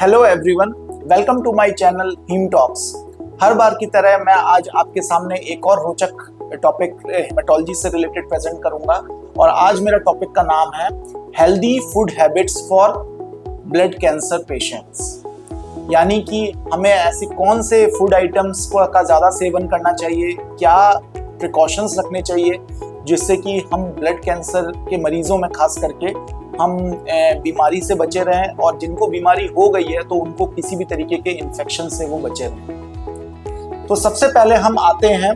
Hello everyone, welcome to my channel Heme Talks. हर बार की तरह मैं आज आपके सामने एक और रोचक टॉपिक हेमेटोलॉजी से रिलेटेड प्रेजेंट करूंगा और आज मेरा टॉपिक का नाम है healthy food habits for blood cancer patients. यानी कि हमें ऐसी कौन से फूड आइटम्स का ज़्यादा सेवन करना चाहिए, क्या प्रिकॉशंस रखने चाहिए जिससे कि हम ब्लड कैंसर के मरीजों में खास करके हम बीमारी से बचे रहें और जिनको बीमारी हो गई है तो उनको किसी भी तरीके के इन्फेक्शन से वो बचे रहें। तो सबसे पहले हम आते हैं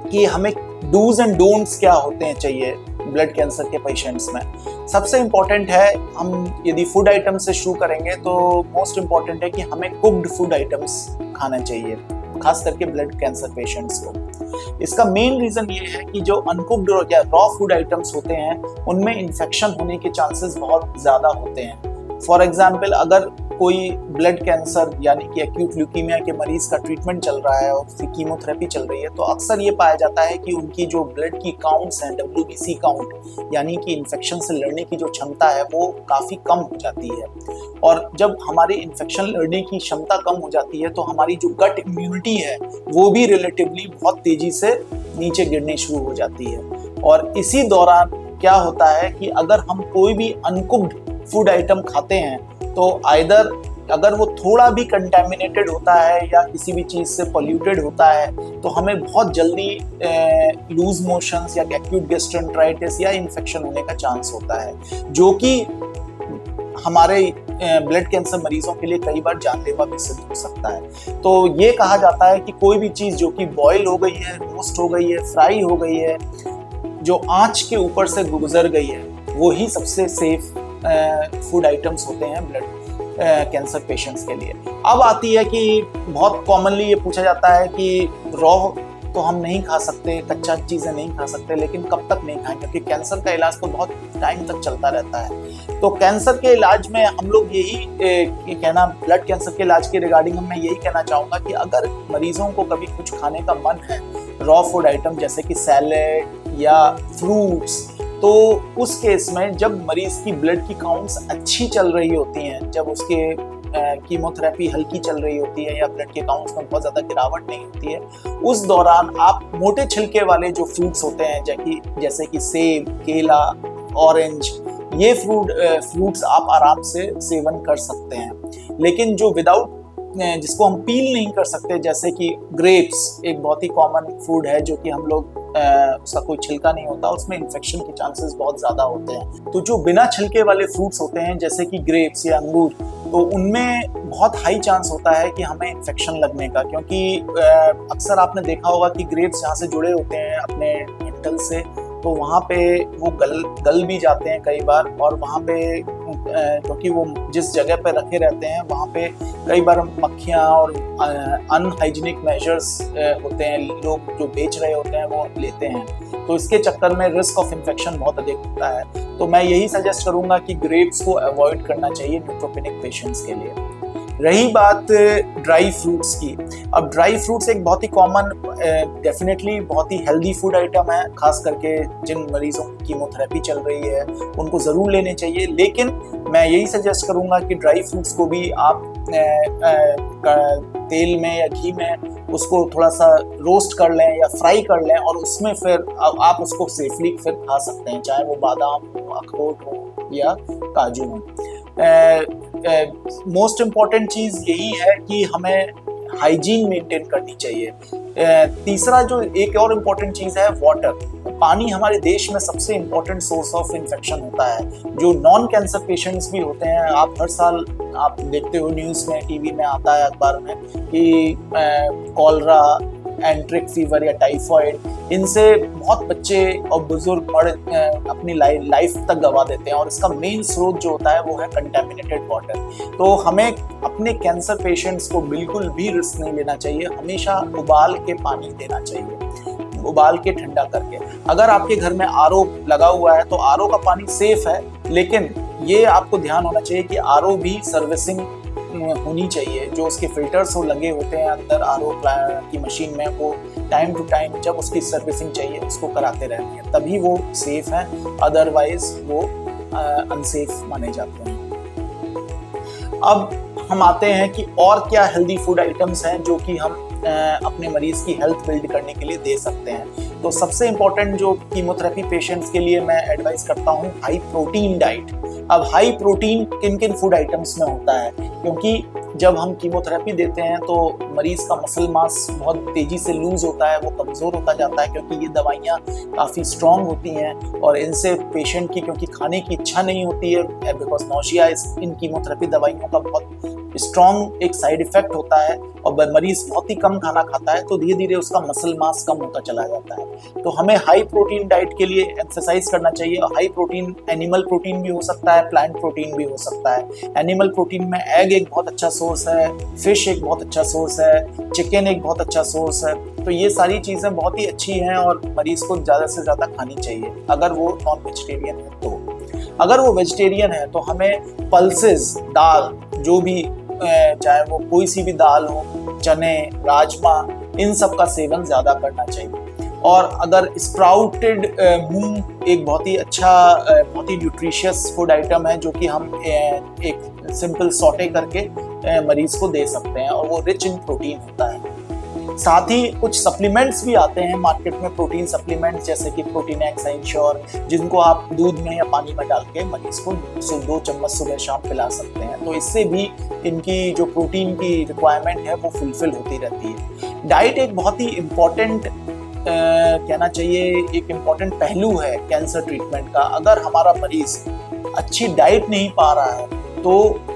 कि हमें डूज एंड डोंट्स क्या होते हैं चाहिए ब्लड कैंसर के पेशेंट्स में। सबसे इम्पॉर्टेंट है, हम यदि फूड आइटम से शुरू करेंगे तो मोस्ट इम्पॉर्टेंट है कि हमें कुक्ड फूड आइटम्स खाना चाहिए, खास करके ब्लड कैंसर पेशेंट्स को। इसका मेन रीजन ये है कि जो अनकुक्ड या रॉ फूड आइटम्स होते हैं उनमें इन्फेक्शन होने के चांसेस बहुत ज़्यादा होते हैं। फॉर एग्जाम्पल, अगर कोई ब्लड कैंसर यानी कि एक्यूट ल्यूकीमिया के मरीज का ट्रीटमेंट चल रहा है और उसकी कीमोथेरेपी चल रही है तो अक्सर ये पाया जाता है कि उनकी जो ब्लड की काउंट्स हैं, WBC काउंट यानी कि इन्फेक्शन से लड़ने की जो क्षमता है वो काफ़ी कम हो जाती है। और जब हमारी इन्फेक्शन लड़ने की क्षमता कम हो जाती है तो हमारी जो गट इम्यूनिटी है वो भी रिलेटिवली बहुत तेज़ी से नीचे गिरनी शुरू हो जाती है। और इसी दौरान क्या होता है कि अगर हम कोई भी अनकुक्ड फूड आइटम खाते हैं तो आइदर अगर वो थोड़ा भी कंटेमिनेटेड होता है या किसी भी चीज़ से पोल्यूटेड होता है तो हमें बहुत जल्दी लूज मोशंस या एक्यूट गैस्ट्रोएंटेराइटिस या इन्फेक्शन होने का चांस होता है, जो कि हमारे ब्लड कैंसर मरीजों के लिए कई बार जानलेवा भी सिद्ध हो सकता है। तो ये कहा जाता है कि कोई भी चीज़ जो कि बॉयल हो गई है, रोस्ट हो गई है, फ्राई हो गई है, जो आँच के ऊपर से गुजर गई है, वो ही सबसे सेफ फूड आइटम्स होते हैं ब्लड कैंसर पेशेंट्स के लिए। अब आती है कि बहुत कॉमनली ये पूछा जाता है कि रॉ तो हम नहीं खा सकते, कच्चा चीज़ें नहीं खा सकते, लेकिन कब तक नहीं खाएं, क्योंकि कैंसर का इलाज तो बहुत टाइम तक चलता रहता है। तो कैंसर के इलाज में हम लोग यही कहना, ब्लड कैंसर के इलाज के रिगार्डिंग मैं यही कहना चाहूँगा कि अगर मरीजों को कभी कुछ खाने का मन है रॉ फूड आइटम जैसे कि सैलेड या फ्रूट्स, तो उस केस में जब मरीज की ब्लड की काउंट्स अच्छी चल रही होती हैं, जब उसके कीमोथेरेपी हल्की चल रही होती है या ब्लड के काउंट्स में बहुत ज़्यादा गिरावट नहीं होती है, उस दौरान आप मोटे छिलके वाले जो फ्रूट्स होते हैं जैसे कि सेब, केला, ऑरेंज, ये फ्रूट्स आप आराम से सेवन कर सकते हैं। लेकिन जो जिसको हम पील नहीं कर सकते, जैसे कि ग्रेप्स एक बहुत ही कॉमन फूड है जो कि हम लोग उसका कोई छिलका नहीं होता, उसमें इन्फेक्शन के चांसेस बहुत ज़्यादा होते हैं। तो जो बिना छिलके वाले फ्रूट्स होते हैं जैसे कि ग्रेप्स या अंगूर, तो उनमें बहुत हाई चांस होता है कि हमें इन्फेक्शन लगने का, क्योंकि अक्सर आपने देखा होगा कि ग्रेप्स जहाँ से जुड़े होते हैं अपने डंठल से, तो वहाँ पे वो गल भी जाते हैं कई बार, और वहाँ पे क्योंकि वो जिस जगह पे रखे रहते हैं वहाँ पे कई बार मक्खियाँ और अनहाइजीनिक मेजर्स होते हैं, लोग जो बेच रहे होते हैं वो लेते हैं, तो इसके चक्कर में रिस्क ऑफ इन्फेक्शन बहुत अधिक होता है। तो मैं यही सजेस्ट करूँगा कि ग्रेप्स को अवॉइड करना चाहिए न्यूट्रोपेनिक पेशेंट्स के लिए। रही बात ड्राई फ्रूट्स की, अब ड्राई फ्रूट्स एक बहुत ही कॉमन, डेफिनेटली बहुत ही हेल्दी फूड आइटम है, खास करके जिन मरीजों की कीमोथेरेपी चल रही है उनको ज़रूर लेने चाहिए। लेकिन मैं यही सजेस्ट करूँगा कि ड्राई फ्रूट्स को भी आप तेल में या घी में उसको थोड़ा सा रोस्ट कर लें या फ्राई कर लें और उसमें फिर आप उसको सेफली फिर खा सकते हैं, चाहे वो बादाम हो, अखरोट हो या काजू हो। मोस्ट इम्पॉर्टेंट चीज़ यही है कि हमें हाइजीन मेंटेन करनी चाहिए। तीसरा जो एक और इम्पॉर्टेंट चीज़ है, वाटर। पानी हमारे देश में सबसे इम्पॉर्टेंट सोर्स ऑफ इन्फेक्शन होता है। जो नॉन कैंसर पेशेंट्स भी होते हैं, आप हर साल आप देखते हो न्यूज़ में, टीवी में आता है, अखबार में कि कॉलरा, एंट्रिक फीवर या टाइफॉइड, इनसे बहुत बच्चे और बुजुर्ग अपनी लाइफ तक गवा देते हैं, और इसका मेन स्रोत जो होता है वो है कंटेमिनेटेड वाटर। तो हमें अपने कैंसर पेशेंट्स को बिल्कुल भी रिस्क नहीं लेना चाहिए, हमेशा उबाल के पानी देना चाहिए, उबाल के ठंडा करके। अगर आपके घर में आरओ लगा हुआ है तो आरओ का पानी सेफ है, लेकिन ये आपको ध्यान होना चाहिए कि आरओ भी सर्विसिंग होनी चाहिए। जो उसके फिल्टर्स वो लगे होते हैं अंदर आरओ की मशीन में, वो टाइम टू टाइम जब उसकी सर्विसिंग चाहिए उसको कराते रहते हैं, तभी वो सेफ है, अदरवाइज वो अनसेफ माने जाते हैं। अब हम आते हैं कि और क्या हेल्दी फूड आइटम्स हैं जो कि हम अपने मरीज की हेल्थ बिल्ड करने के लिए दे सकते हैं। तो सबसे इम्पोर्टेंट जो कीमोथेरेपी पेशेंट्स के लिए मैं एडवाइस करता हूँ, हाई प्रोटीन डाइट। अब हाई प्रोटीन किन किन फूड आइटम्स में होता है, क्योंकि जब हम कीमोथेरेपी देते हैं तो मरीज का मसल मास बहुत तेजी से लूज होता है, वो कमज़ोर होता जाता है, क्योंकि ये दवाइयाँ काफ़ी स्ट्रॉन्ग होती हैं और इनसे पेशेंट की क्योंकि खाने की इच्छा नहीं होती है, बिकॉज नौशिया इन कीमोथेरेपी दवाइयों का बहुत स्ट्रॉन्ग एक साइड इफेक्ट होता है और मरीज बहुत ही कम खाना खाता है, तो धीरे धीरे उसका मसल मास कम होता चला जाता है। तो हमें हाई प्रोटीन डाइट के लिए एक्सरसाइज करना चाहिए। और हाई प्रोटीन एनिमल प्रोटीन भी हो सकता है, प्लांट प्रोटीन भी हो सकता है। एनिमल प्रोटीन में एग एक बहुत अच्छा सोर्स है, फिश एक बहुत अच्छा सोर्स है, चिकन एक बहुत अच्छा सोर्स है। तो ये सारी चीज़ें बहुत ही अच्छी हैं और मरीज को ज़्यादा से ज़्यादा खानी चाहिए अगर वो नॉन वेजिटेरियन है। तो अगर वो वेजिटेरियन है तो हमें पल्सेस, दाल, जो भी चाहे वो कोई सी भी दाल हो, चने, राजमा, इन सब का सेवन ज़्यादा करना चाहिए। और अगर स्प्राउटेड मूंग एक बहुत ही अच्छा, बहुत ही न्यूट्रिशियस फूड आइटम है जो कि हम एक सिंपल सॉटे करके मरीज को दे सकते हैं और वो रिच इन प्रोटीन होता है। साथ ही कुछ सप्लीमेंट्स भी आते हैं मार्केट में, प्रोटीन सप्लीमेंट्स, जैसे कि प्रोटीन एक्स इंश्योर, जिनको आप दूध में या पानी में डाल के मरीज को 2 चम्मच सुबह शाम पिला सकते हैं। तो इससे भी इनकी जो प्रोटीन की रिक्वायरमेंट है वो फुलफिल होती रहती है। डाइट एक बहुत ही इम्पॉर्टेंट कहना चाहिए, एक इम्पॉर्टेंट पहलू है कैंसर ट्रीटमेंट का। अगर हमारा मरीज अच्छी डाइट नहीं पा रहा है तो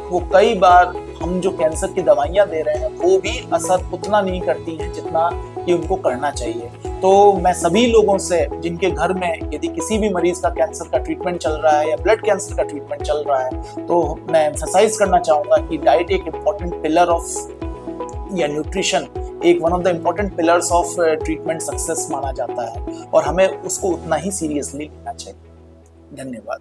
वो कई बार हम जो कैंसर की दवाइयाँ दे रहे हैं वो भी असर उतना नहीं करती हैं जितना कि उनको करना चाहिए। तो मैं सभी लोगों से जिनके घर में यदि किसी भी मरीज का कैंसर का ट्रीटमेंट चल रहा है या ब्लड कैंसर का ट्रीटमेंट चल रहा है, तो मैं एम्फसाइज करना चाहूँगा कि डाइट एक इम्पॉर्टेंट पिलर ऑफ, या न्यूट्रिशन एक one of the important pillars of treatment success माना जाता है और हमें उसको उतना ही सीरियसली लेना चाहिए। धन्यवाद।